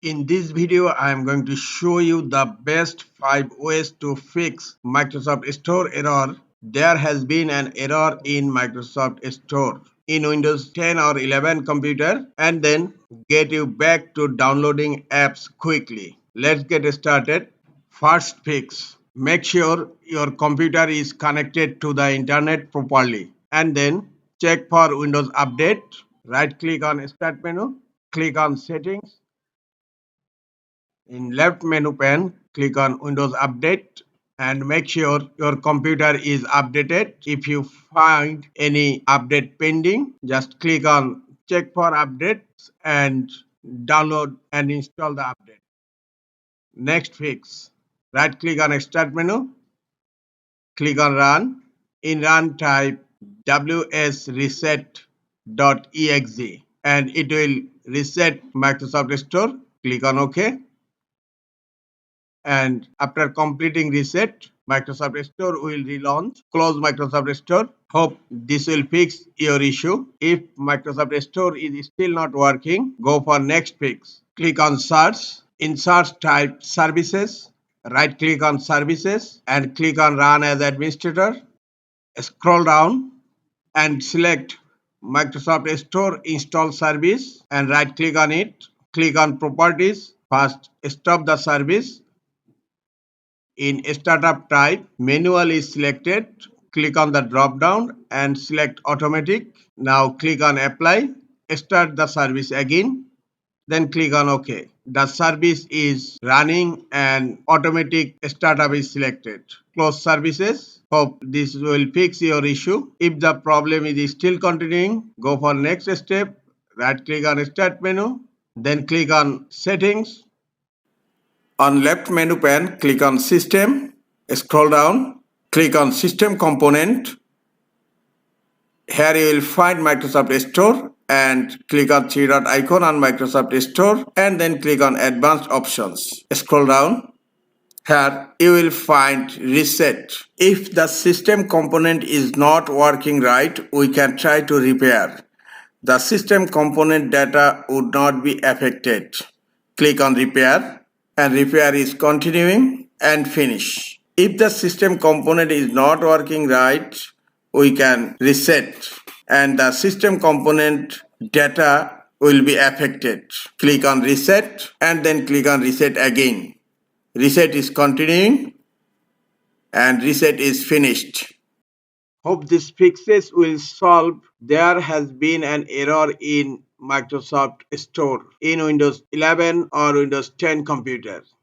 In this video, I am going to show you the best 5 ways to fix Microsoft Store error. There has been an error in Microsoft Store in Windows 10 or 11 computer and then get you back to downloading apps quickly. Let's get started. First fix. Make sure your computer is connected to the internet properly and then check for Windows Update. Right click on Start menu, click on Settings. In left menu pane, click on Windows Update and make sure your computer is updated. If you find any update pending, just click on Check for updates and download and install the update. Next fix. Right click on Start menu, click on Run. In Run, type WSReset.exe and it will reset Microsoft Store. Click on OK. And after completing reset, Microsoft Store will relaunch. Close Microsoft Store. Hope this will fix your issue. If Microsoft Store is still not working, go for next fix. Click on search. In search, type services. Right click on services and click on run as administrator. Scroll down and select Microsoft Store install service and right click on it. Click on properties. First stop the service. In startup type, manual is selected. Click on the drop down and select automatic. Now click on apply. Start the service again. Then click on OK. The service is running and automatic startup is selected. Close services. Hope this will fix your issue. If the problem is still continuing, go for next step. Right click on start menu. Then click on settings. On left menu pane, click on System, scroll down, click on System Component. Here you will find Microsoft Store and click on three dot icon on Microsoft Store and then click on Advanced Options. Scroll down. Here you will find Reset. If the system component is not working right, we can try to repair. The system component data would not be affected. Click on Repair and repair is continuing and finish. If the system component is not working right, we can reset and the system component data will be affected. Click on Reset and then click on Reset again. Reset is continuing and reset is finished. Hope these fixes will solve. There has been an error in Microsoft Store in Windows 11 or Windows 10 computers.